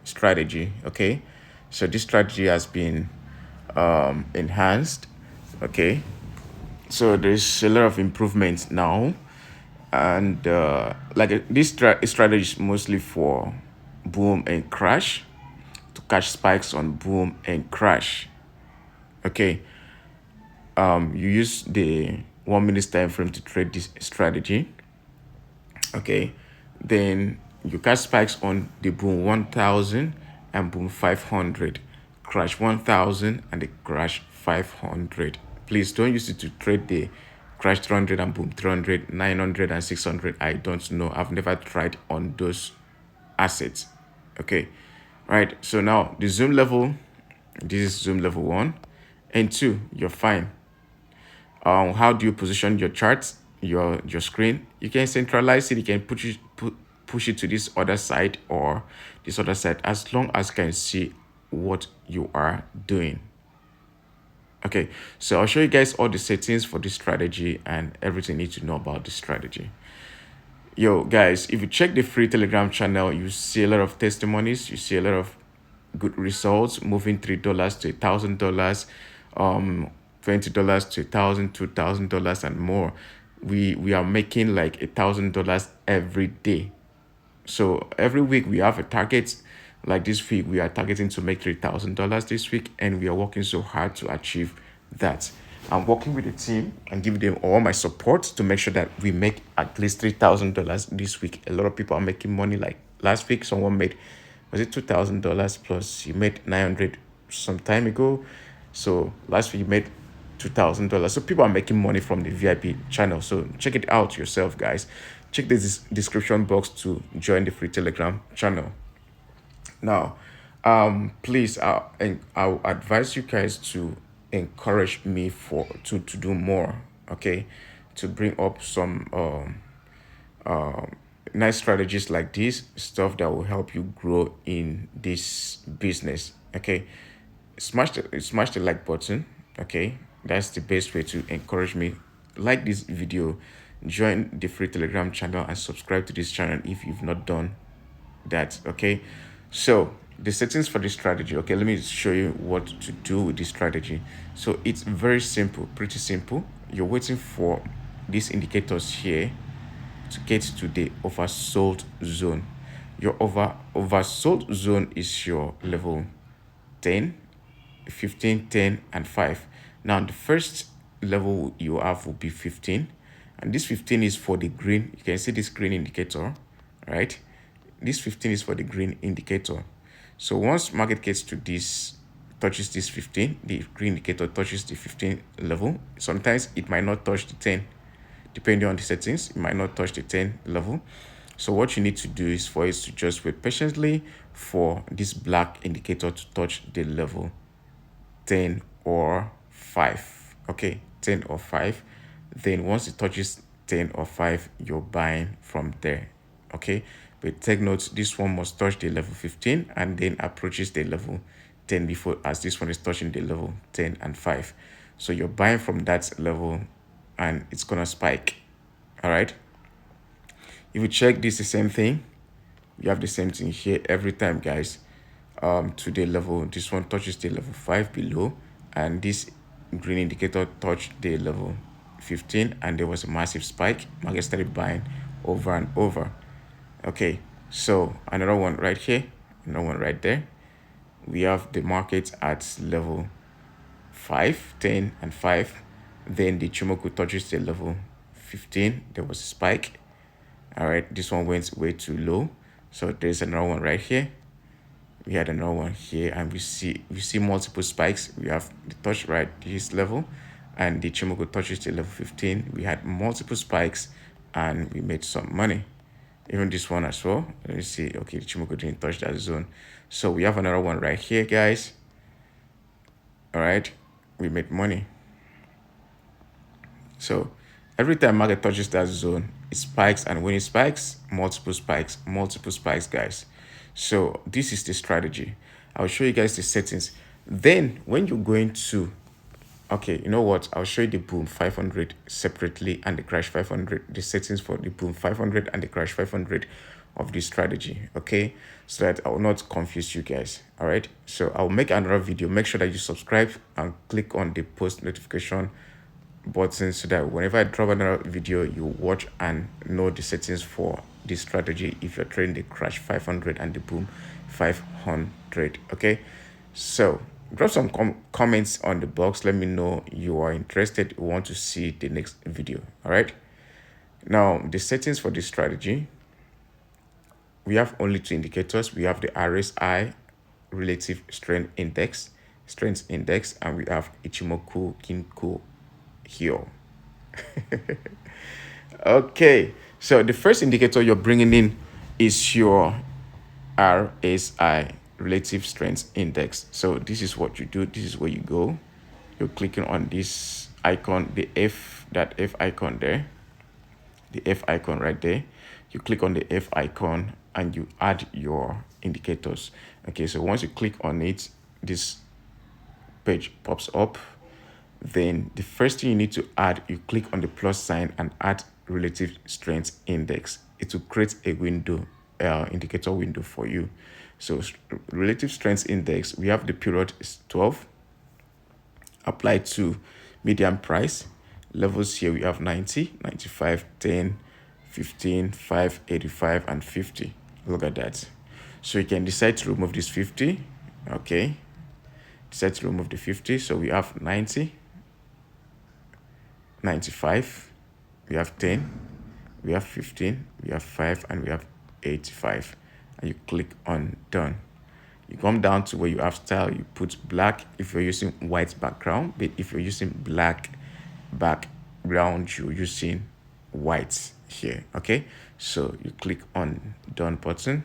strategy. Okay, so this strategy has been enhanced. Okay, so there's a lot of improvements now, and this strategy is mostly for boom and crash, to catch spikes on boom and crash. Okay, you use the 1 minute time frame to trade this strategy. Okay, then you catch spikes on the boom 1000 and boom 500, crash 1000 and the crash 500. Please don't use it to trade the crash 300 and boom 300, 900 and 600. I don't know, I've never tried on those assets. Okay, right, so now the zoom level, this is zoom level 1 and 2, you're fine. How do you position your charts, your screen? You can centralize it, you can push it to this other side or this other side, as long as you can see what you are doing. Okay, so I'll show you guys all the settings for this strategy and everything you need to know about this strategy. Yo guys, if you check the free Telegram channel, you see a lot of testimonies, you see a lot of good results, moving $3 to $1,000, $20 to $1,000, $2,000 and more. We are making like $1,000 every day. So every week we have a target. Like this week, we are targeting to make $3,000 this week, and we are working so hard to achieve that. I'm working with the team and giving them all my support to make sure that we make at least $3,000 this week. A lot of people are making money. Like last week, someone made, was it $2,000 plus? He made 900 some time ago. So last week, he made $2,000. So people are making money from the VIP channel. So check it out yourself, guys. Check the description box to join the free Telegram channel. Now, please, I'll advise you guys to encourage me to do more. Okay, to bring up some nice strategies like this, stuff that will help you grow in this business. Okay, smash the like button. Okay, that's the best way to encourage me. Like this video, join the free Telegram channel, and subscribe to this channel if you've not done that. Okay, so the settings for this strategy. Okay, let me show you what to do with this strategy. So it's very simple, pretty simple. You're waiting for these indicators here to get to the oversold zone. Your oversold zone is your level 10, 15, 10 and 5. Now the first level you have will be 15, and this 15 is for the green. You can see this green indicator, right? This 15 is for the green indicator. So once market gets to this, touches this 15, the green indicator touches the 15 level. Sometimes it might not touch the 10, depending on the settings. It might not touch the 10 level. So what you need to do is for it to just wait patiently for this black indicator to touch the level 10 or 5. Okay, 10 or 5. Then once it touches 10 or 5, you're buying from there. Okay, but take note, this one must touch the level 15 and then approaches the level 10 before, as this one is touching the level 10 and 5. So you're buying from that level and it's gonna spike. All right, if you check, this is the same thing. You have the same thing here every time, guys. To the level, this one touches the level 5 below, and this green indicator touched the level 15, and there was a massive spike. Market started buying over and over. Okay, so another one right here, another one right there. We have the market at level 5, 10 and 5. Then the Chimoku touches the level 15. There was a spike. All right, this one went way too low. So there's another one right here. We had another one here, and we see multiple spikes. We have the touch right this level, and the Chimoku touches the level 15. We had multiple spikes, and we made some money. Even this one as well. Let me see. Okay, the Chimoku didn't touch that zone. So we have another one right here, guys. All right, we made money. So every time market touches that zone, it spikes, and when it spikes, multiple spikes, guys. So this is the strategy. I'll show you guys the settings. Then when you're going to, okay, you know what? I'll show you the boom 500 separately and the crash 500, the settings for the boom 500 and the crash 500 of this strategy, okay, so that I will not confuse you guys. All right, so I'll make another video. Make sure that you subscribe and click on the post notification button so that whenever I drop another video, you watch and know the settings for this strategy if you're trading the crash 500 and the boom 500. Okay, so drop some comments on the box. Let me know you are interested, you want to see the next video. All right, now the settings for this strategy, we have only two indicators. We have the RSI, relative strength index, and we have Ichimoku Kinko here. Okay, so the first indicator you're bringing in is your RSI, relative strength index. So this is what you do. This is where you go. You're clicking on this icon, that F icon there, the F icon right there. You click on the F icon and you add your indicators. Okay, so once you click on it, this page pops up. Then the first thing you need to add, you click on the plus sign and add relative strength index. It will create a window, indicator window for you. So relative strength index, we have the period is 12 applied to median price. Levels here we have 90, 95, 10, 15, 5, 85, and 50. Look at that. So you can decide to remove this 50. Okay, decide to remove the 50. So we have 90, 95, we have 10, we have 15, we have 5, and we have 85. And you click on done. You come down to where you have style, you put black if you're using white background, but if you're using black background, you're using white here. Okay, so you click on done button.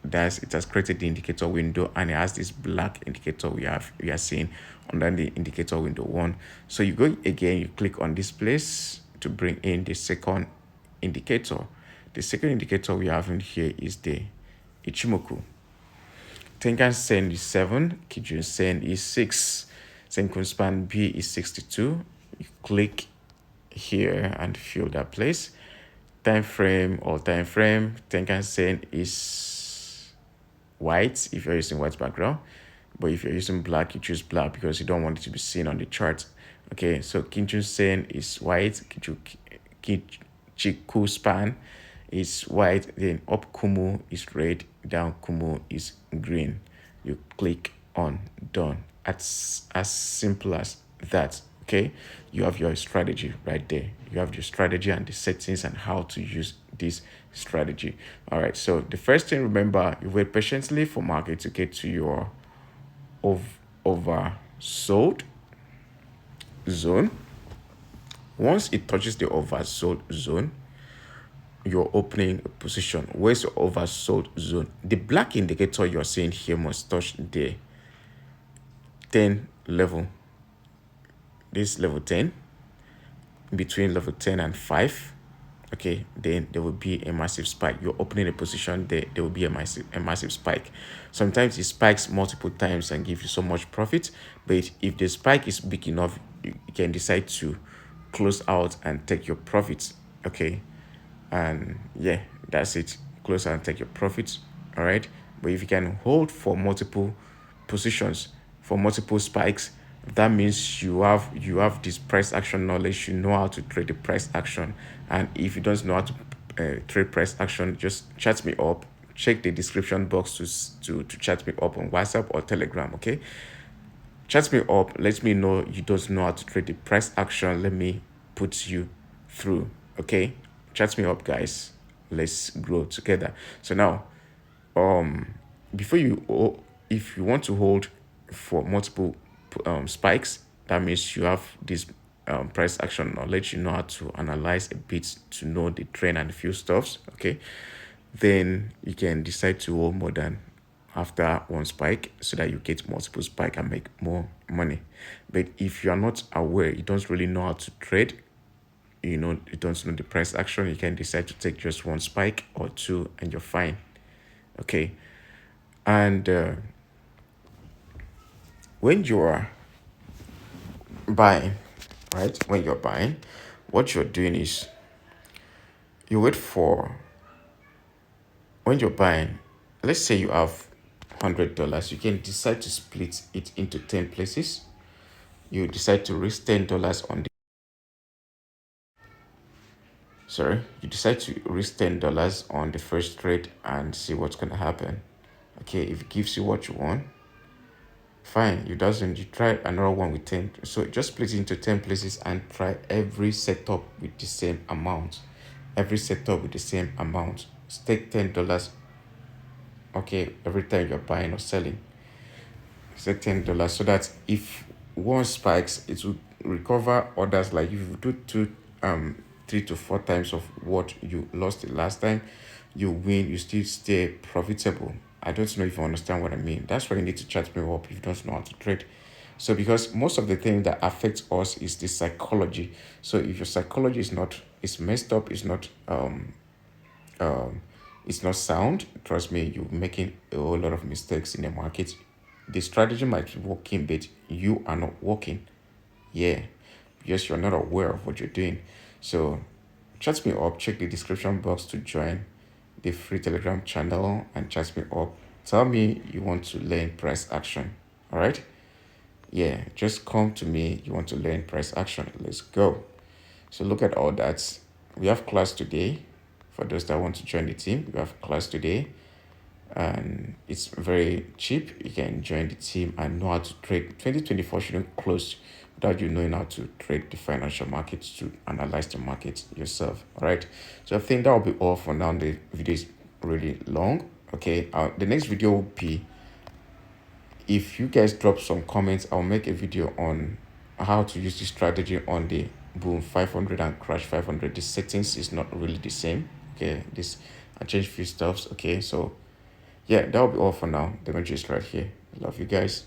It has created the indicator window, and it has this black indicator we are seeing under the indicator window 1. So you go again, you click on this place to bring in the second indicator. The second indicator we have in here is the Ichimoku. Tenkan Sen is 7, Kijun Sen is 6, Senkun Span B is 62. You click here and fill that place. Time frame, Tenkan Sen is white if you're using white background, but if you're using black, you choose black because you don't want it to be seen on the chart. Okay, so Kijun Sen is white, Chiku Span is white, then up Kumu is red, down Kumu is green. You click on done. As simple as that. Okay, you have your strategy right there. You have your strategy and the settings and how to use this strategy. All right, so the first thing, remember, you wait patiently for market to get to your oversold zone. Once it touches the oversold zone, you're opening a position. Where's your oversold zone? The black indicator you're seeing here must touch the 10 level. This level 10, between level 10 and 5. Okay, then there will be a massive spike. You're opening a position, there will be a massive spike. Sometimes it spikes multiple times and gives you so much profit, but if the spike is big enough, you can decide to close out and take your profits. Okay, and yeah, that's it. Close out and take your profits. All right, but if you can hold for multiple positions, for multiple spikes, that means you have this price action knowledge. You know how to trade the price action. And if you don't know how to trade price action, just chat me up. Check the description box to chat me up on WhatsApp or Telegram. Okay, chat me up, let me know you don't know how to trade the price action. Let me put you through. Okay, chat me up, guys. Let's grow together. So now, before you, if you want to hold for multiple spikes, that means you have this price action knowledge. You know how to analyze a bit to know the trend and a few stuffs. Okay, then you can decide to hold more than after one spike so that you get multiple spike and make more money. But if you are not aware, you don't really know how to trade, you don't know the price action, you can decide to take just one spike or two and you're fine. Okay, and when you are buying, right? When you're buying, what you're doing is you wait for when you're buying, let's say you have $100, you can decide to split it into 10 places. You decide to risk $10 on the you decide to risk $10 on the first trade and see what's gonna happen. Okay, if it gives you what you want, fine. You doesn't, you try another one with 10. So just split it into 10 places and try every setup with the same amount. Every setup with the same amount. Stake $10, okay, every time you're buying or selling. Stake $10 so that if one spikes, it will recover others. Like if you do 3 to 4 times of what you lost the last time, you win, you still stay profitable. I don't know if you understand what I mean. That's why you need to chat me up if you don't know how to trade. So because most of the thing that affects us is the psychology. So if your psychology is messed up, it's not sound, trust me, you're making a whole lot of mistakes in the market. The strategy might be working, but you are not working. Yeah, because you're not aware of what you're doing. So chat me up, check the description box to join the free Telegram channel and chat me up. Tell me you want to learn price action. All right? Yeah, just come to me. You want to learn price action. Let's go. So look at all that. We have class today. For those that want to join the team, we have class today and it's very cheap. You can join the team and know how to trade. 2024 shouldn't close without you knowing how to trade the financial markets, to analyze the market yourself. All right. So I think that will be all for now. The video is really long. Okay. The next video will be, if you guys drop some comments, I'll make a video on how to use this strategy on the boom 500 and crash 500. The settings is not really the same. Okay. I changed a few stuffs. Okay. So yeah, that'll be all for now. The message is right here. Love you guys.